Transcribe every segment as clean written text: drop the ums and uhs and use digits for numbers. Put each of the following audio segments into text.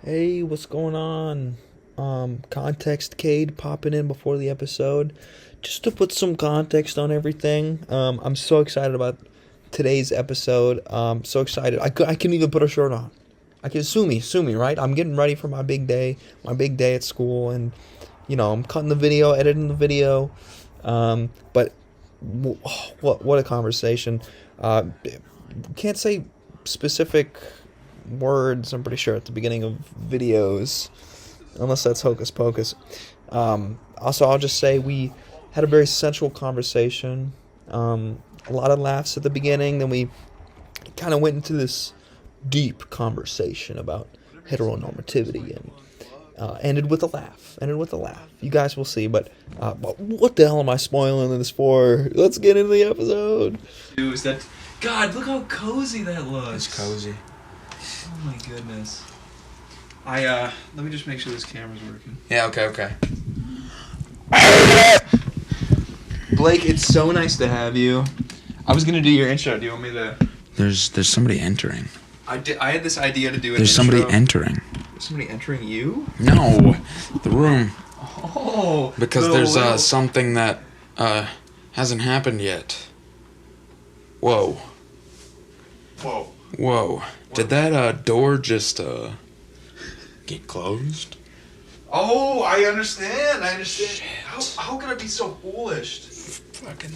Hey, what's going on? Context Cade popping in before the episode. Just to put some context on everything. I'm so excited about today's episode. So excited. I can even put a shirt on. I can sue me, right? I'm getting ready for my big day at school, and I'm cutting the video, editing the video. But what a conversation. Can't say specific words, I'm pretty sure, at the beginning of videos, unless that's hocus pocus. Also, I'll just say we had a very sensual conversation, a lot of laughs at the beginning, then we kind of went into this deep conversation about heteronormativity, and ended with a laugh. You guys will see, but what the hell am I spoiling this for? Let's get into the episode. Dude, is that... God, look how cozy that looks. It's cozy. Oh my goodness. Let me just make sure this camera's working. Yeah, okay. Blake, it's so nice to have you. I was gonna do your intro. Do you want me to... There's somebody entering. I had this idea to do an There's intro. somebody entering. There's somebody entering you? No, the room. Oh. Because there's something that hasn't happened yet. Whoa. Did that door just get closed? Oh, I understand. Shit. How can I be so foolish? Fucking...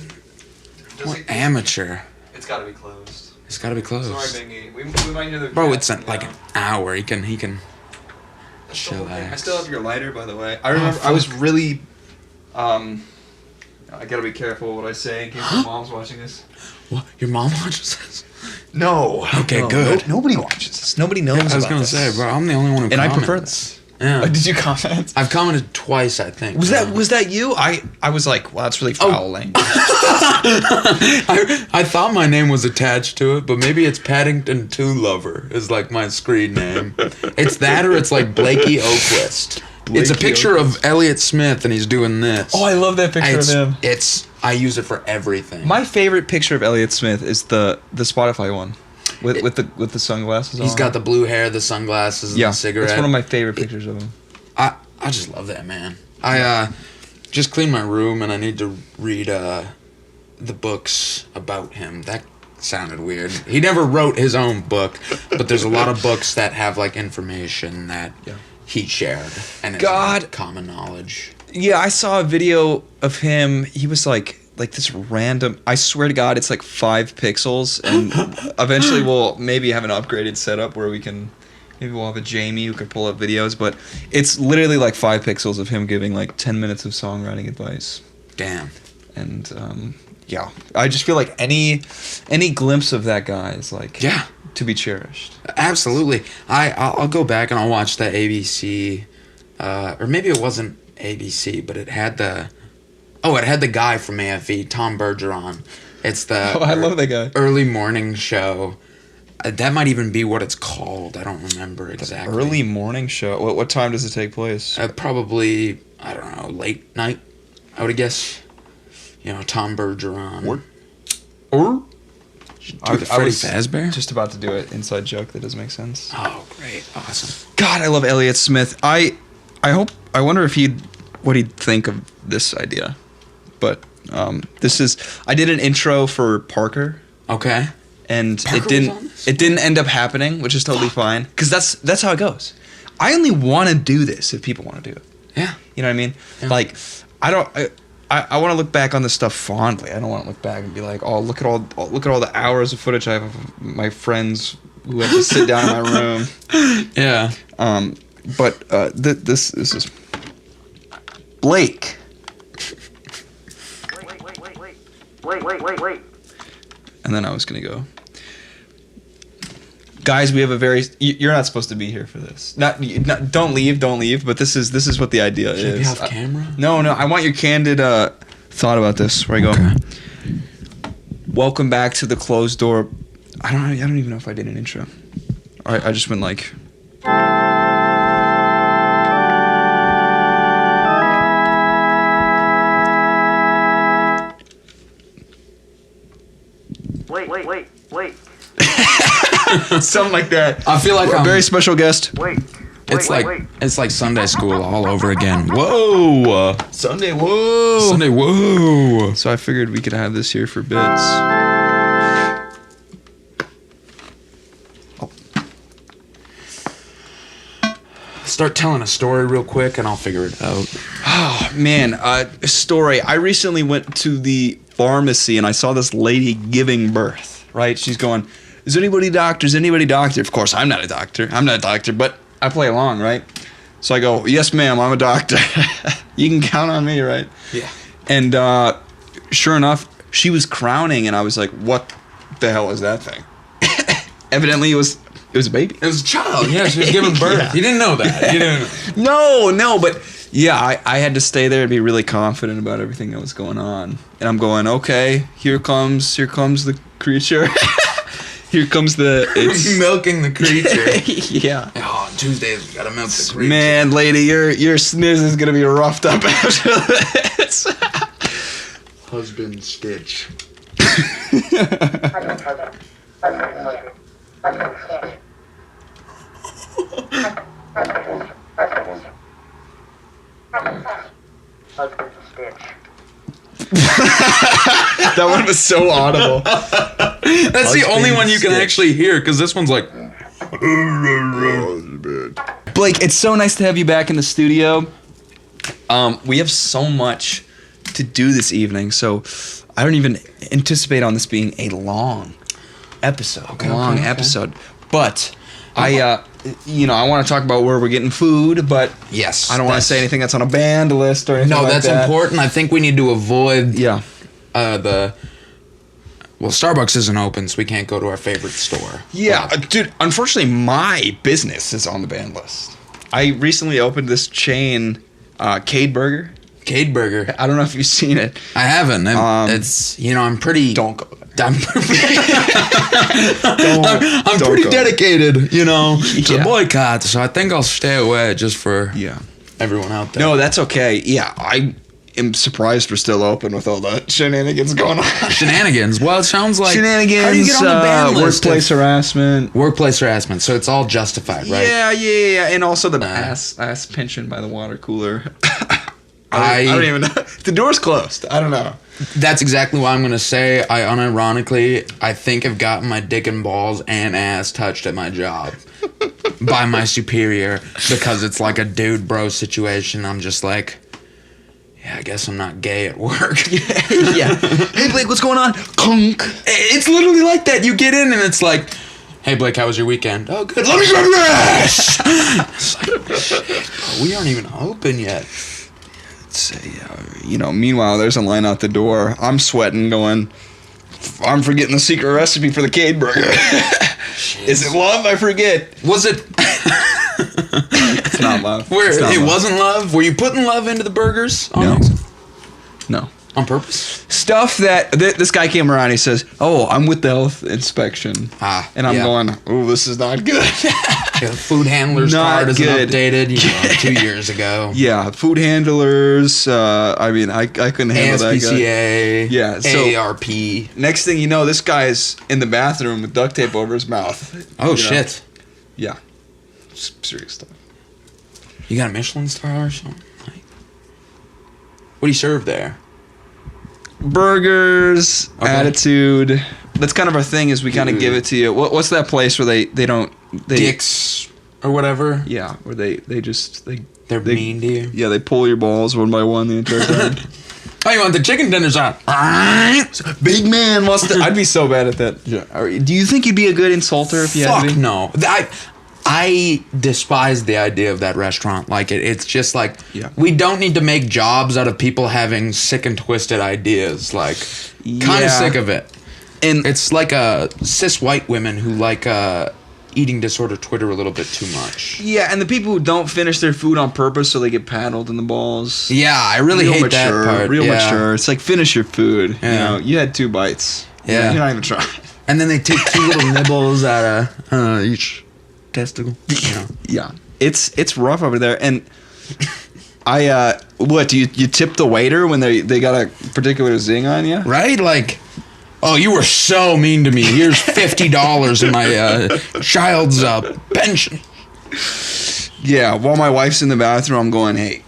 What amateur. It's gotta be closed. It's gotta be closed. Sorry, Bingy. We might need the... Bro, it's like an hour. He can chillax. I still have your lighter, by the way. I remember I was really... I gotta be careful what I say in case my mom's watching this. What? Your mom watches this? No. Okay, no, good. Nobody watches this. Nobody knows I was about gonna this. say, bro, I'm the only one who And comments. I prefer this. Yeah. Did you comment? I've commented twice, I think. Was that you? I was like, well, that's really foul language. I thought my name was attached to it, but maybe it's Paddington 2 Lover is like my screen name. It's that, or it's like Blakey Oaklist. It's a picture of Elliott Smith, and he's doing this. Oh, I love that picture of him. I use it for everything. My favorite picture of Elliott Smith is the Spotify one. With the sunglasses on. He's got the blue hair, the sunglasses, and the cigarette. It's one of my favorite pictures of him. I just love that man. I just cleaned my room, and I need to read the books about him. That sounded weird. He never wrote his own book, but there's a lot of books that have like information that he shared, and it's like common knowledge. Yeah, I saw a video of him. He was like this random... I swear to God, it's like 5 pixels, and eventually we'll maybe have an upgraded setup where we can... Maybe we'll have a Jamie who can pull up videos, but it's literally like 5 pixels of him giving like 10 minutes of songwriting advice. Damn. And, yeah. I just feel like any glimpse of that guy is like... Yeah. To be cherished. Absolutely. I'll go back and I'll watch the ABC... or maybe it wasn't ABC, but it had the... Oh, it had the guy from AFE, Tom Bergeron. It's the... I love that guy. Early morning show. That might even be what it's called. I don't remember exactly. Early morning show? What time does it take place? Probably, I don't know, late night, I would guess. Tom Bergeron. Or? I was just about to do an inside joke that doesn't make sense. Oh, great. Awesome. God, I love Elliott Smith. I wonder if what he'd think of this idea. But I did an intro for Parker. Okay. And Parker it didn't end up happening, which is totally fine, because that's how it goes. I only want to do this if people want to do it. Yeah. You know what I mean? Yeah. Like, I want to look back on this stuff fondly. I don't want to look back and be like, oh, look at all the hours of footage I have of my friends who have to sit down in my room. Yeah. But this is Blake. Wait. And then I was gonna go. Guys, we have a very... You're not supposed to be here for this. Don't leave. But this is what the idea Should is. we have camera? No. I want your candid thought about this. Where I go. Okay. Welcome back to the closed door. I don't even know if I did an intro. All right, I just went like. Wait. Something like that. I feel like a I'm very special guest. Wait. It's like Sunday school all over again. Whoa. Sunday, whoa. Sunday, whoa. So I figured we could have this here for bits. Start telling a story real quick and I'll figure it out. Oh, man. A story. I recently went to the pharmacy and I saw this lady giving birth, right? She's going, is anybody doctor? Is anybody doctor? Of course, I'm not a doctor. But I play along, right? So I go, yes, ma'am, I'm a doctor. You can count on me, right? Yeah. And sure enough, she was crowning, and I was like, what the hell is that thing? Evidently, it was a baby. It was a child. Yeah, she was giving birth. Yeah. You didn't know that. You didn't. No, but yeah, I had to stay there and be really confident about everything that was going on. And I'm going, okay, here comes the creature. Here comes it's milking the creature. Yeah. Oh, on Tuesdays we gotta milk the creature. Man, lady, your sniz is gonna be roughed up after this. Husband Stitch. That one was so audible. That's the only one you can actually hear, because this one's like... Blake, it's so nice to have you back in the studio. We have so much to do this evening, so I don't even anticipate on this being a long episode. Episode. But I want to talk about where we're getting food, but Yes. I don't want to say anything that's on a banned list or anything No, like that's that. important. I think we need to avoid Yeah. Starbucks isn't open, so we can't go to our favorite store. Yeah, dude, unfortunately, my business is on the banned list. I recently opened this chain, CADE Burger. CADE Burger. I don't know if you've seen it. I haven't. It's, I'm pretty... Don't go there. I'm Don't pretty go. dedicated, to Yeah. the boycott, so I think I'll stay away just for everyone out there. No, that's okay. Yeah, I am surprised we're still open with all the shenanigans going on. Shenanigans. Well, it sounds like... Shenanigans, How do you get on the ban list? workplace harassment. Workplace harassment, so it's all justified, right? Yeah. And also the ass pinching by the water cooler. I don't even know. The door's closed. I don't know. That's exactly what I'm going to say. I unironically, I think I've gotten my dick and balls and ass touched at my job by my superior because it's like a dude bro situation. I'm just like, yeah, I guess I'm not gay at work. Yeah. Hey, Blake, what's going on? Clunk. It's literally like that. You get in and it's like, hey, Blake, how was your weekend? Oh, good. Let me grab your ass! It's like, shit, bro, we aren't even open yet. Meanwhile, there's a line out the door. I'm sweating, going, I'm forgetting the secret recipe for the CADE Burger. Is it love? I forget. Was it? It's not love. Wasn't love? Were you putting love into the burgers? No. On purpose? Stuff that this guy came around. He says, "Oh, I'm with the health inspection," and I'm going, "Oh, this is not good." The food handler's card isn't updated. 2 years ago. Yeah, food handlers. I couldn't handle that guy. ASPCA. Yeah, so AARP. Next thing you know, this guy's in the bathroom with duct tape over his mouth. Oh shit. Yeah, serious stuff. You got a Michelin star or something? What do you serve there? Burgers, attitude. That's kind of our thing. Is we kind of give it to you. What's that place where they Dick's or whatever? Yeah, where they're mean to you. Yeah, they pull your balls one by one the entire time. Oh, you want the chicken tenders on? Big man wants to. I'd be so bad at that. Yeah. Do you think you'd be a good insulter if you had to be? Fuck no. I despise the idea of that restaurant. Like it's just like we don't need to make jobs out of people having sick and twisted ideas. Like kind of sick of it. And it's like cis white women who like eating disorder Twitter a little bit too much. Yeah, and the people who don't finish their food on purpose so they get paddled in the balls. Yeah, I really hate that part. Real mature. It's like finish your food. Yeah. You had 2 bites. Yeah. You're not even trying. And then they take 2 little nibbles out of each testicle. Yeah. It's rough over there. And what, do you tip the waiter when they got a particular zing on you? Right? Like, oh, you were so mean to me. Here's $50 in my child's pension. Yeah, while my wife's in the bathroom, I'm going, hey,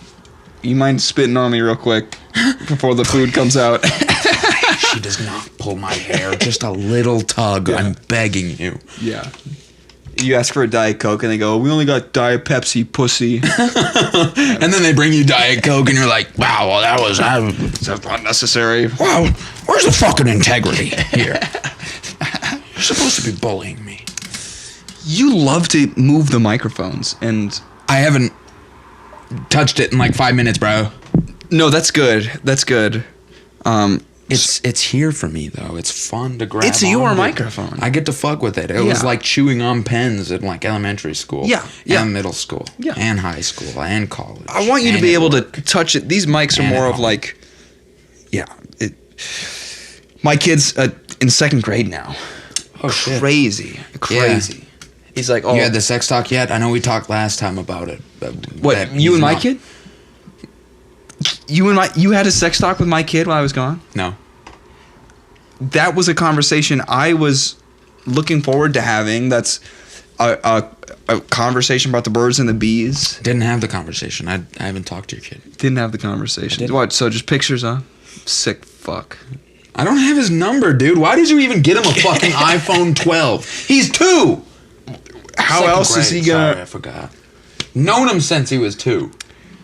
you mind spitting on me real quick before the food comes out? She does not pull my hair. Just a little tug. Yeah. I'm begging you. Yeah. You ask for a Diet Coke and they go, we only got Diet Pepsi, pussy. And then they bring you Diet Coke and you're like, wow, well, that was Unnecessary. wow, where's the fucking integrity here? You're supposed to be bullying me. You love to move the microphones, and I haven't touched it in like 5 minutes, bro. no, that's good. That's good. It's here for me though. It's fun to grab. It's your onto. microphone. I get to fuck with it. It was Yeah. like chewing on pens in like elementary school. Yeah, yeah. And middle school. Yeah. And high school and college. I want you to and be at able work. to touch it. These mics are And more at of home. like, yeah. My kid's in second grade now. Oh shit. Crazy. He's like, oh, You had the sex talk yet? I know we talked last time about it. what? that You he's and my not- kid? You had a sex talk with my kid while I was gone? No. That was a conversation I was looking forward to having. That's a conversation about the birds and the bees. Didn't have the conversation. I haven't talked to your kid. Didn't have the conversation. didn't. What? So just pictures, huh? Sick fuck. I don't have his number, dude. Why did you even get him a fucking iPhone 12? He's 2. How Second else is he grade. gonna? Sorry, I forgot. Known him since he was 2.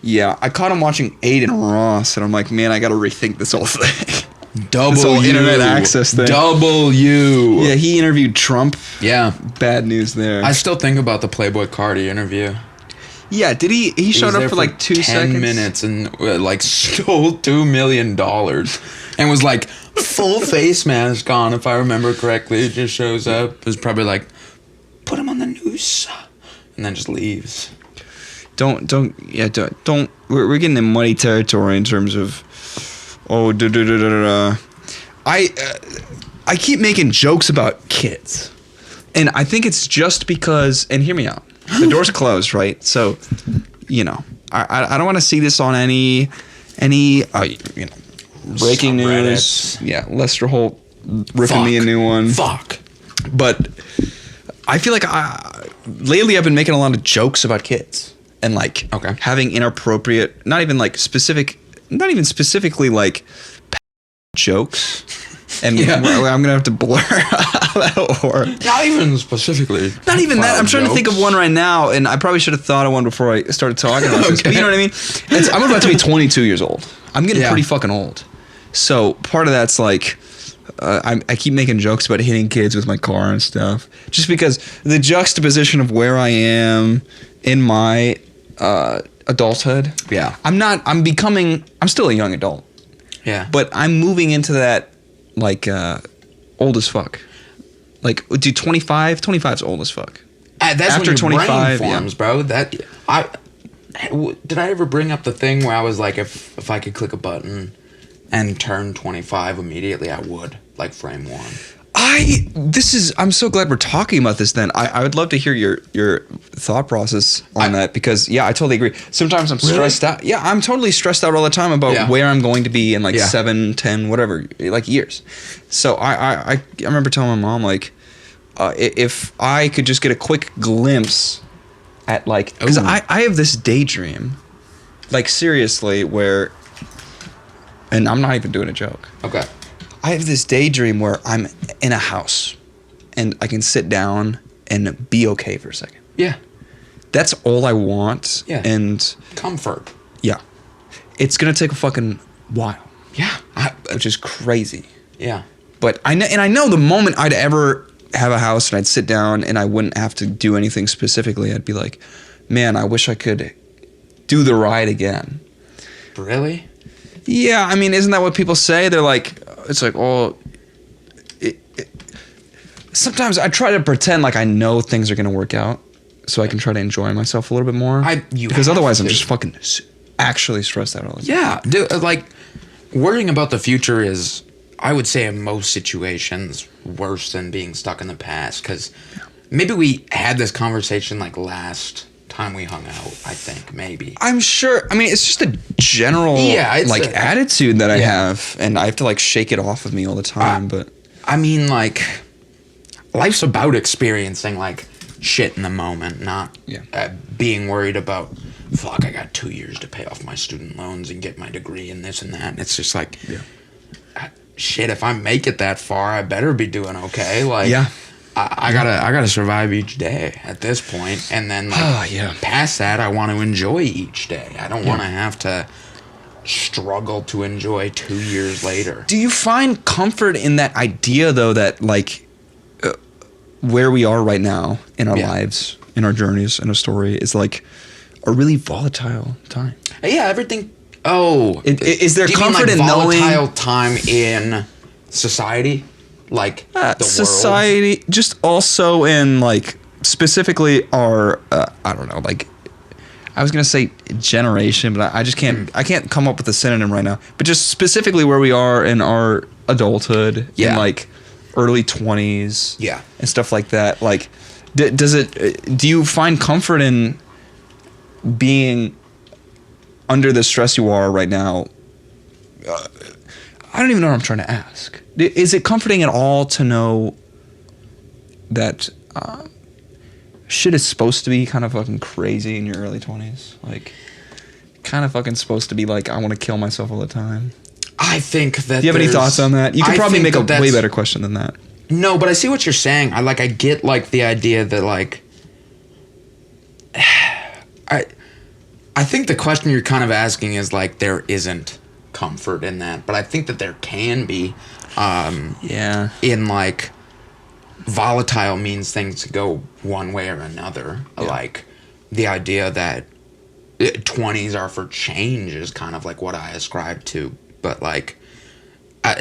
Yeah, I caught him watching Aiden Ross, and I'm like, man, I got to rethink this whole thing. Double This whole U. internet access thing. Double U. Yeah, he interviewed Trump. Yeah. Bad news there. I still think about the Playboy Cardi interview. Yeah, did he? He showed was up there for like 2 10 seconds. minutes and like stole $2 million and was like full face mask on, if I remember correctly. It just shows up. It was probably like, put him on the news, and then just leaves. Don't. We're getting in muddy territory in terms of. Oh, I keep making jokes about kids, and I think it's just because. And hear me out. The door's closed, right? So, you know, I don't want to see this on any breaking news. Subreddits. Yeah, Lester Holt ripping me a new one. Fuck. But I feel like lately I've been making a lot of jokes about kids and like having inappropriate, not even specifically like jokes. And I'm gonna have to blur out or Not even specifically. not even that. I'm trying to think of jokes. one right now, and I probably should have thought of one before I started talking about this. But you know what I mean? I'm about to be 22 years old. I'm getting pretty fucking old. So part of that's like, I keep making jokes about hitting kids with my car and stuff, just because the juxtaposition of where I am in my adulthood. Yeah. I'm still a young adult, Yeah. but I'm moving into that like old as fuck. Like, dude, 25 is old as fuck. That's After when your 25, brain forms, bro. Did I ever bring up the thing where I was like, if I could click a button and turn 25 immediately, I would, like frame one. I'm so glad we're talking about this then. I would love to hear your thought process on that, because I totally agree. Sometimes I'm stressed out. Yeah, I'm totally stressed out all the time about where I'm going to be in like 7, 10, whatever, like years. So I remember telling my mom, like, if I could just get a quick glimpse at like, because I have this daydream, like seriously, where, and I'm not even doing a joke. Okay. I have this daydream where I'm in a house and I can sit down and be okay for a second. Yeah. That's all I want. Yeah. And Comfort. yeah, it's going to take a fucking while. Yeah. Which is crazy. Yeah. But I know the moment I'd ever have a house and I'd sit down and I wouldn't have to do anything specifically, I'd be like, man, I wish I could do the ride again. Really? Yeah, I mean, isn't that what people say? They're like, it's like, oh, sometimes I try to pretend like I know things are going to work out so I can try to enjoy myself a little bit more. Because otherwise I'm just fucking actually stressed out all the time. Yeah. Dude, like, worrying about the future is, I would say in most situations, worse than being stuck in the past. Because maybe we had this conversation like last time we hung out, I think, maybe. I'm sure. I mean, it's just a general attitude that I have, and I have to like shake it off of me all the time. But I mean, like, life's about experiencing like shit in the moment, not being worried about, fuck, I got 2 years to pay off my student loans and get my degree and this and that. And it's just like, shit, if I make it that far, I better be doing okay. Like, I gotta survive each day at this point, and then past that, I want to enjoy each day. I don't want to have to struggle to enjoy 2 years later. Do you find comfort in that idea, though, that like where we are right now in our lives, in our journeys, in our story is like a really volatile time? Yeah, everything. Oh, is there comfort in volatile time in society? Like the society, world? Just also in like specifically our I don't know, like I was gonna say generation, but I just can't I can't come up with a synonym right now. But just specifically where we are in our adulthood, in like early 20s, and stuff like that. Like, do you find comfort in being under the stress you are right now? I don't even know what I'm trying to ask. Is it comforting at all to know that shit is supposed to be kind of fucking crazy in your early 20s? Like, kind of fucking supposed to be like, I want to kill myself all the time? I think that. Do you have any thoughts on that? You could probably make a way better question than that. No, but I see what you're saying. I get like the idea that like, I think the question you're kind of asking is like there isn't comfort in that, but I think that there can be. In like volatile means things go one way or another. Like the idea that 20s are for change is kind of like what I ascribe to, but like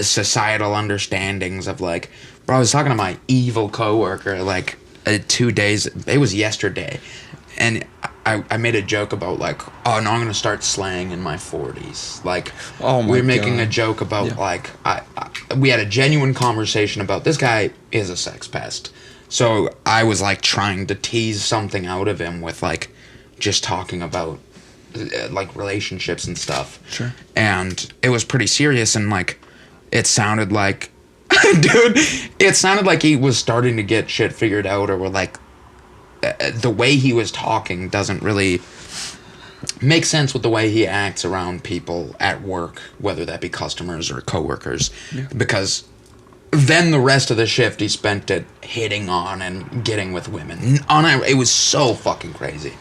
societal understandings of like, bro, I was talking to my evil coworker like 2 days, it was yesterday, and I made a joke about like, oh no, I'm gonna start slaying in my 40s. Like, we're making a joke about like, we had a genuine conversation about this guy is a sex pest. So I was like trying to tease something out of him with like just talking about like relationships and stuff. Sure. And it was pretty serious, and like it sounded like, dude, it sounded like he was starting to get shit figured out, or like the way he was talking doesn't really make sense with the way he acts around people at work, whether that be customers or coworkers, because then the rest of the shift he spent it hitting on and getting with women. It was so fucking crazy.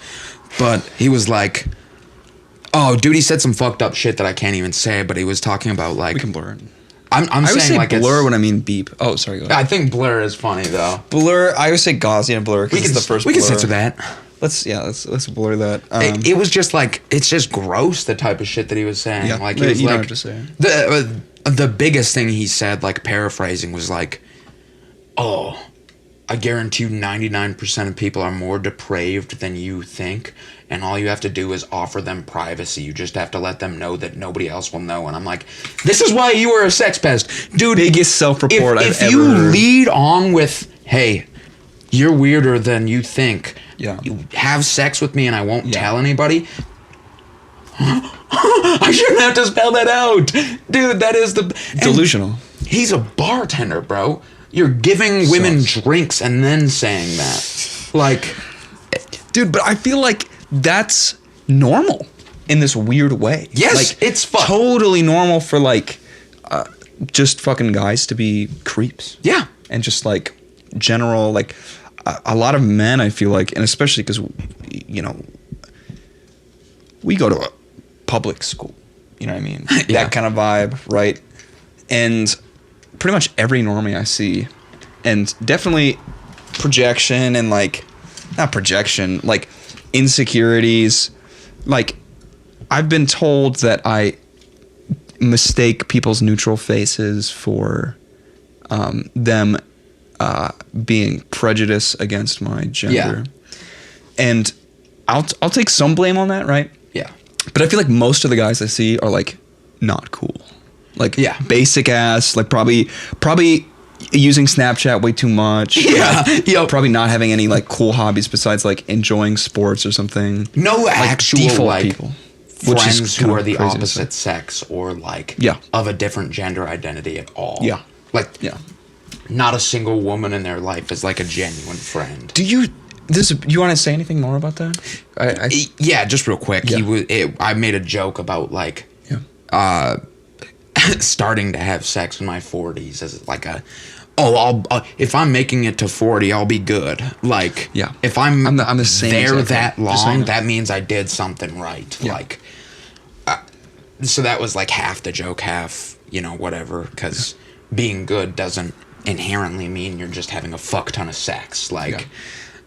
But he was like, oh, dude, he said some fucked up shit that I can't even say, but he was talking about like... We can blur it. I always saying say like blur when I mean beep. Oh, sorry. Go ahead. I think blur is funny though. Blur. I always say Gaussian blur because it's the first. We blur. can censor that. Let's blur that. It was just like, it's just gross, the type of shit that he was saying. Yeah, like he was you like, don't have to say the biggest thing he said, like paraphrasing, was like, oh, I guarantee you 99% of people are more depraved than you think, and all you have to do is offer them privacy. You just have to let them know that nobody else will know. And I'm like, this is why you were a sex pest. Dude, biggest self-report I've ever If you heard. lead on with, hey, you're weirder than you think. Yeah. You have sex with me and I won't tell anybody. I shouldn't have to spell that out. Dude, that is delusional. He's a bartender, bro. You're giving women drinks and then saying that. Like, dude, but I feel like that's normal in this weird way. Yes, like, it's fun. Totally normal for like just fucking guys to be creeps. Yeah. And just like general, like a lot of men, I feel like, and especially because, you know, we go to a public school, you know what I mean? That kind of vibe, right? And pretty much every normie I see, and definitely projection and like, not projection, like insecurities. Like, I've been told that I mistake people's neutral faces for them being prejudiced against my gender. And I'll take some blame on that, right? Yeah. But I feel like most of the guys I see are like not cool. Like basic ass, like probably using Snapchat way too much. Yeah. Like, probably not having any like cool hobbies besides like enjoying sports or something. No like actual default like people. Friends who are the opposite sex or like Yeah. of a different gender identity at all. Yeah. Like Yeah. not a single woman in their life is like a genuine friend. Do you You want to say anything more about that? Yeah, just real quick. Yeah. I made a joke about like starting to have sex in my 40s as like I'll if I'm making it to 40, I'll be good. Like, yeah, if I'm the same there that long, that. that means I did something right. Yeah. Like, so that was like half the joke, half, whatever, because being good doesn't inherently mean you're just having a fuck ton of sex. Like,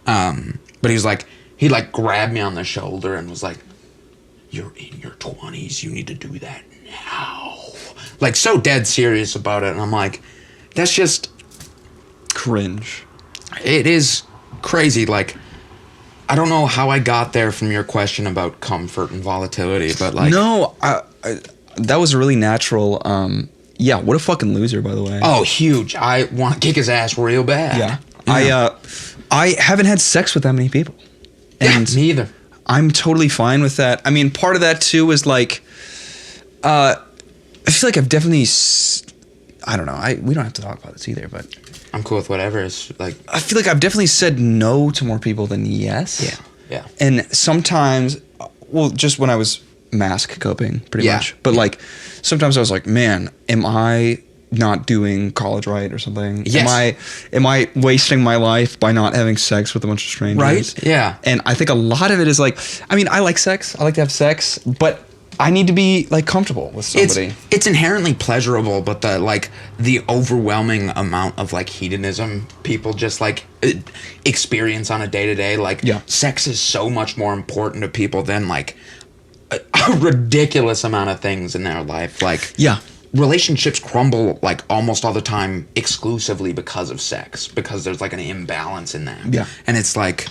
but he grabbed me on the shoulder and was like, "You're in your 20s, you need to do that now." Like, so dead serious about it. And I'm like, that's just cringe. It is crazy. Like, I don't know how I got there from your question about comfort and volatility, but like, no, that was really natural. Yeah, what a fucking loser, by the way. Oh, huge. I want to kick his ass real bad. Yeah. I haven't had sex with that many people. And yeah, me either. I'm totally fine with that. I mean, part of that too is like, I feel like I've definitely, I don't know. We don't have to talk about this either, but I'm cool with whatever. It's like, I feel like I've definitely said no to more people than yes. Yeah. And sometimes, well, just when I was mask coping, pretty much. But like, sometimes I was like, man, am I not doing college right or something? Yes. Am I wasting my life by not having sex with a bunch of strangers? Right. Yeah. And I think a lot of it is like, I mean, I like sex. I like to have sex, but I need to be like comfortable with somebody. It's inherently pleasurable, but the overwhelming amount of like hedonism people just like experience on a day-to-day, like sex is so much more important to people than like a ridiculous amount of things in their life. Like, relationships crumble like almost all the time exclusively because of sex, because there's like an imbalance in that. Yeah. And it's like,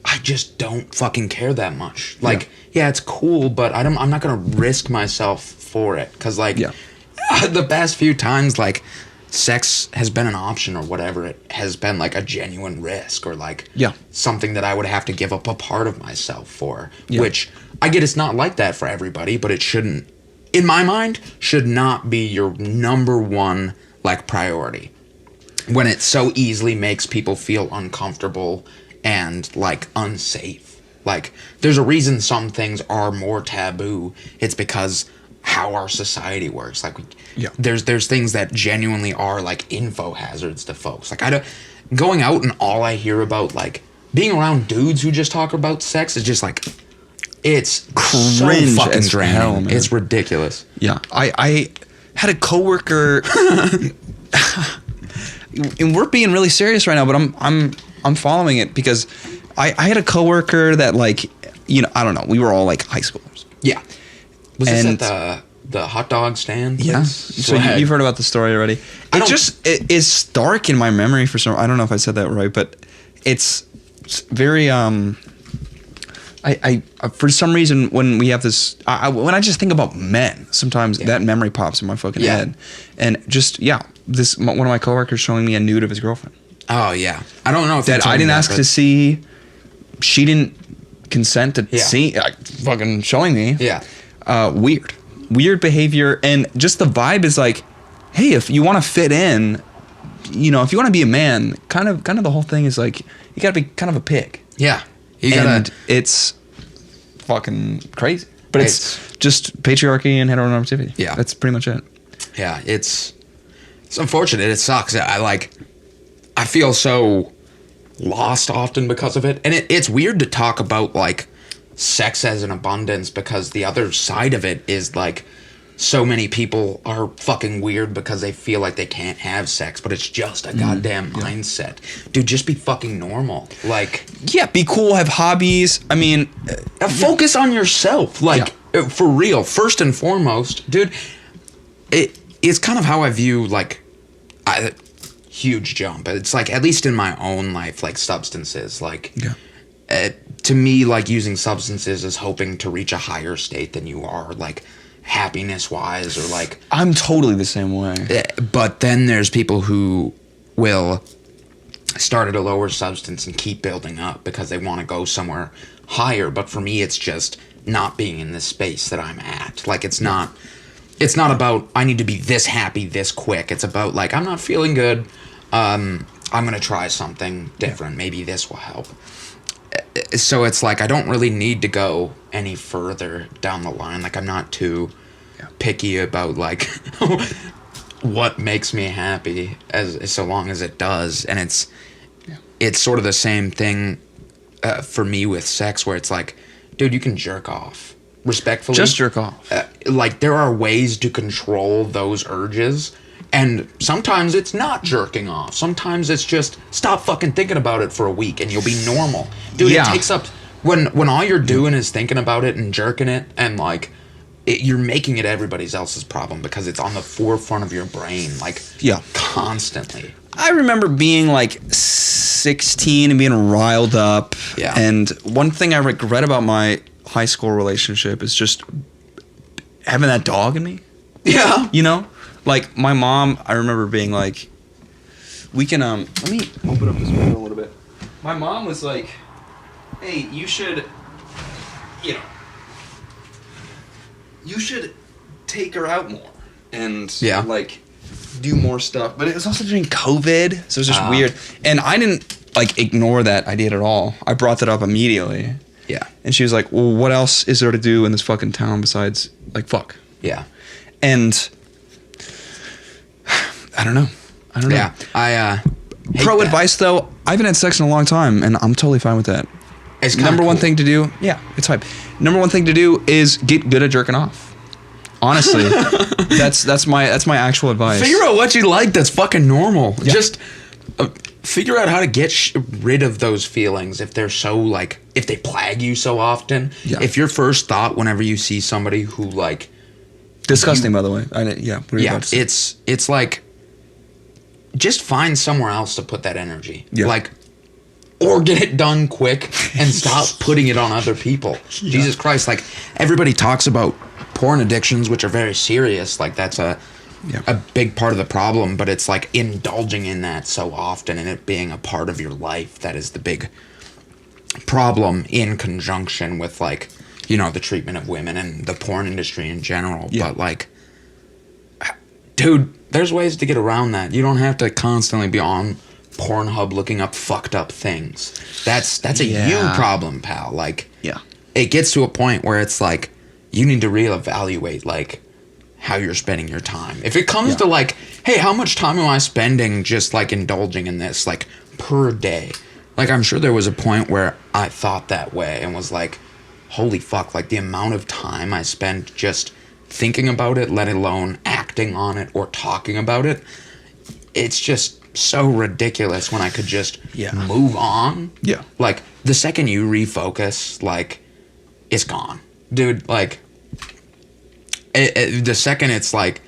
I just don't fucking care that much. Like, it's cool, but I'm not gonna risk myself for it, because like the past few times like sex has been an option or whatever, it has been like a genuine risk, or like something that I would have to give up a part of myself for, which I get it's not like that for everybody, but it shouldn't, in my mind, should not be your number one like priority when it so easily makes people feel uncomfortable and like unsafe. Like, there's a reason some things are more taboo. It's because how our society works. Like, there's things that genuinely are like info hazards to folks. Like, going out and all I hear about like being around dudes who just talk about sex is just like, it's cringe so fucking as draining. hell, man. It's ridiculous. Yeah, I had a coworker, and we're being really serious right now, but I'm following it because I had a coworker that, like, I don't know, we were all like high schoolers. Yeah. Was this at the hot dog stand? Yeah. So you've heard about the story already. It is stark in my memory for some. I don't know if I said that right, but it's very I for some reason when we have this, when I just think about men, sometimes that memory pops in my fucking head, and just one of my coworkers showing me a nude of his girlfriend. Oh yeah, I don't know if that I didn't ask to see. She didn't consent to see. Fucking showing me. Yeah. Weird behavior, and just the vibe is like, hey, if you want to fit in, if you want to be a man, kind of the whole thing is like, you got to be kind of a pig. Yeah. And it's fucking crazy. But it's just patriarchy and heteronormativity. Yeah. That's pretty much it. Yeah, it's unfortunate. It sucks. I feel so lost often because of it. And it's weird to talk about like sex as an abundance, because the other side of it is like, so many people are fucking weird because they feel like they can't have sex, but it's just a goddamn mindset. Dude, just be fucking normal. Like, be cool, have hobbies. I mean, focus on yourself. Like, for real, first and foremost, dude. It's kind of how I view like huge jump. It's like, at least in my own life, like substances, like to me, like using substances is hoping to reach a higher state than you are, like happiness wise, or like, I'm totally the same way. But then there's people who will start at a lower substance and keep building up because they want to go somewhere higher. But for me, it's just not being in this space that I'm at. Like, it's not about I need to be this happy this quick. It's about like, I'm not feeling good. I'm going to try something different. Maybe this will help. So it's like I don't really need to go any further down the line. Like I'm not too picky about like what makes me happy as so long as it does. And it's sort of the same thing for me with sex, where it's like, dude, you can jerk off respectfully. Just jerk off. Like there are ways to control those urges. And sometimes it's not jerking off. Sometimes it's just stop fucking thinking about it for a week and you'll be normal. Dude, it takes up when all you're doing is thinking about it and jerking it, and like you're making it everybody else's problem because it's on the forefront of your brain, like constantly. I remember being like 16 and being riled up. Yeah. And one thing I regret about my high school relationship is just having that dog in me. Yeah. You know? Like, my mom, I remember being like, we can, let me open up this window a little bit. My mom was like, hey, you should take her out more. And, like, do more stuff. But it was also during COVID, so it was just weird. And I didn't, like, ignore that idea at all. I brought that up immediately. Yeah. And she was like, well, what else is there to do in this fucking town besides, like, fuck? Yeah. And I don't know. Yeah. I Pro advice though, I haven't had sex in a long time and I'm totally fine with that. It's number one thing to do. Yeah, it's fine. Number one thing to do is get good at jerking off. Honestly, that's my actual advice. Figure out what you like. That's fucking normal. Yeah. Just figure out how to get rid of those feelings if they're so like if they plague you so often. Yeah. If your first thought whenever you see somebody who like disgusting, by the way. What are you about to say? it's like just find somewhere else to put that energy. Yeah. Like, or get it done quick and stop putting it on other people. Yeah. Jesus Christ. Like, everybody talks about porn addictions, which are very serious. Like, that's a big part of the problem. But it's like indulging in that so often and it being a part of your life that is the big problem, in conjunction with, like, you know, the treatment of women and the porn industry in general. Yeah. But, like, dude, there's ways to get around that. You don't have to constantly be on Pornhub looking up fucked up things. That's a you problem, pal. Like, it gets to a point where it's like you need to reevaluate like how you're spending your time. If it comes to like, hey, how much time am I spending just like indulging in this like per day? Like, I'm sure there was a point where I thought that way and was like, holy fuck, like the amount of time I spent just thinking about it, let alone acting on it or talking about it, it's just so ridiculous when I could just move on. Yeah. Like, the second you refocus, like, it's gone. Dude, like, the second it's, like,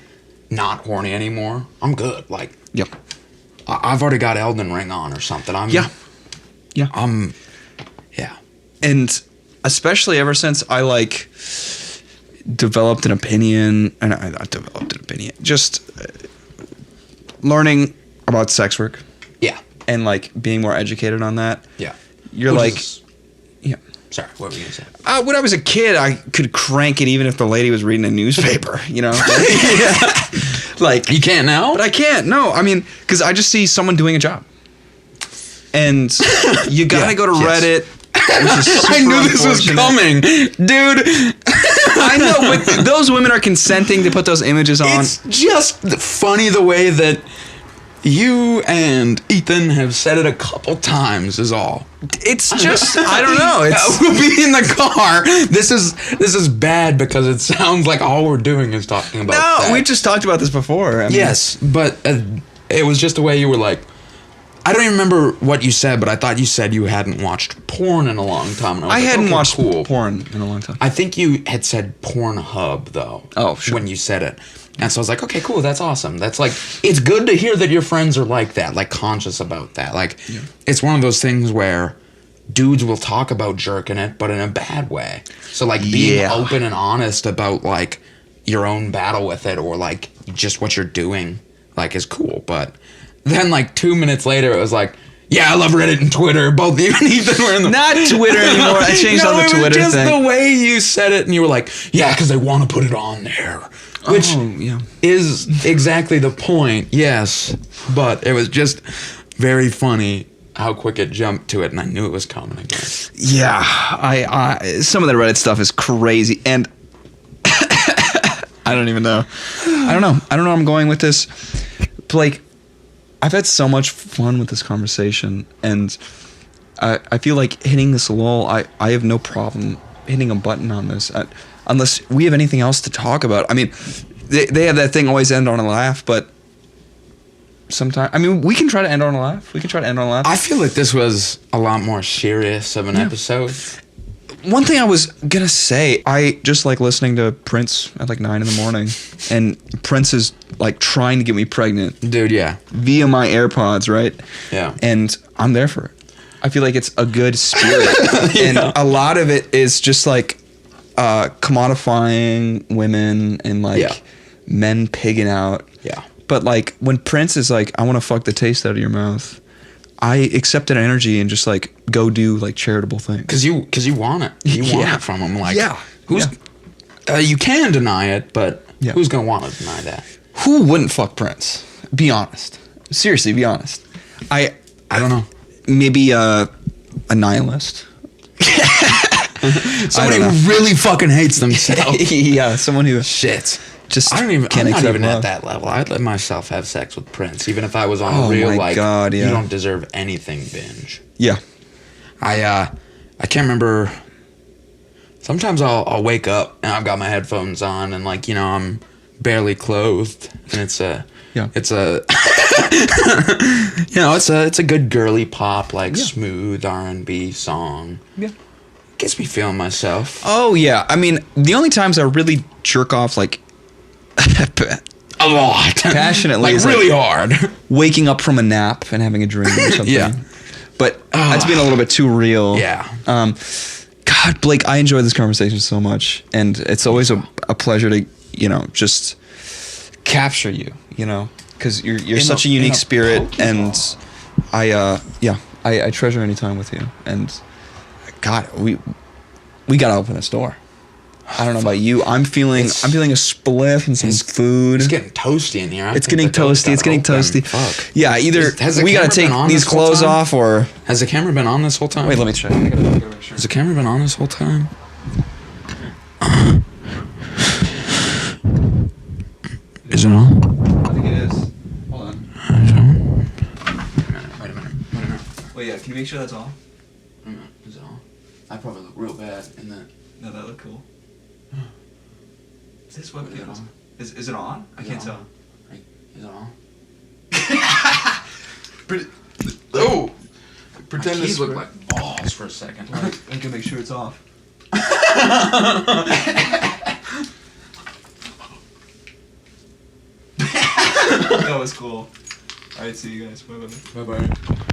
not horny anymore, I'm good. Like, I've already got Elden Ring on or something. And especially ever since I, like, developed an opinion, and I developed an opinion, just learning about sex work. Yeah. And, like, being more educated on that. Yeah. You're Sorry, what were you going to say? When I was a kid, I could crank it even if the lady was reading a newspaper, you know? Like, you can't now? But I can't, no. I mean, because I just see someone doing a job. And you gotta go to Reddit, which is super I knew this was coming. Dude. I know, but those women are consenting to put those images on. It's just funny the way that you and Ethan have said it a couple times is all. It's just, I don't know. We'll be in the car. This is bad because it sounds like all we're doing is talking about that. We just talked about this before. I mean, yes, but it was just the way you were like, I don't even remember what you said, but I thought you said you hadn't watched porn in a long time. And I hadn't watched porn in a long time. I think you had said Pornhub, though. Oh, sure. When you said it. And so I was like, okay, cool, that's awesome. That's like, it's good to hear that your friends are like that, like conscious about that. Like, it's one of those things where dudes will talk about jerking it, but in a bad way. So, like, being open and honest about, like, your own battle with it or, like, just what you're doing, like, is cool. But then, like, 2 minutes later, it was like, yeah, I love Reddit and Twitter. Both you and Ethan were in the... Not Twitter anymore. I changed all the Twitter thing. Just the way you said it, and you were like, yeah, because they want to put it on there. Which is exactly the point, yes. But it was just very funny how quick it jumped to it, and I knew it was coming again. Yeah, I some of that Reddit stuff is crazy, and I don't even know. I don't know where I'm going with this. But like, I've had so much fun with this conversation, and I feel like hitting this lull. I have no problem hitting a button on this, unless we have anything else to talk about. I mean, they have that thing always end on a laugh, but sometimes, I mean, we can try to end on a laugh. I feel like this was a lot more serious of an episode. One thing I was gonna say, I just like listening to Prince at like 9 a.m, and Prince is like trying to get me pregnant. Dude, yeah. Via my AirPods, right? Yeah. And I'm there for it. I feel like it's a good spirit. And a lot of it is just like commodifying women and like men pigging out. Yeah. But like when Prince is like, I want to fuck the taste out of your mouth, I accept that energy and just like go do like charitable things. Cause you want it. You want it from him. Like, who's? You can deny it, but who's gonna want to deny that? Who wouldn't fuck Prince? Be honest. Seriously, be honest. I don't know. Maybe a nihilist. Somebody who really fucking hates themselves. Yeah, someone who shit. Just I don't even. can't I'm not accept even love. at that level. I'd let myself have sex with Prince, even if I was on a real like. God, yeah. You don't deserve anything binge. Yeah. I can't remember. Sometimes I'll wake up and I've got my headphones on and like I'm barely clothed and it's a it's a it's a good girly pop like smooth R&B song. Yeah. Gets me feeling myself. Oh yeah. I mean, the only times I really jerk off like a lot. Passionately, like really hard. Waking up from a nap and having a dream or something. Yeah. But that's being a little bit too real. Yeah. God, Blake, I enjoy this conversation so much, and it's always a pleasure to just capture you, because you're such a unique spirit, and I treasure any time with you. And God, we gotta open this door. I don't know about you. I'm feeling a spliff and some food. It's getting toasty in here. It's getting toasty. Fuck. Yeah, either we gotta take these clothes off, or has the camera been on this whole time? Wait, let me check. I gotta make sure. Has the camera been on this whole time? Is it on? I think it is. Hold on. Wait a minute. Wait, yeah. Can you make sure that's on? Is it on? I probably look real bad in that. No, that look cool. Is this webcam on? Is it on? I can't tell. Is it on? Oh! Pretend this looked like balls for a second. I can make sure it's off. That was cool. Alright, see you guys. Bye-bye. Bye-bye.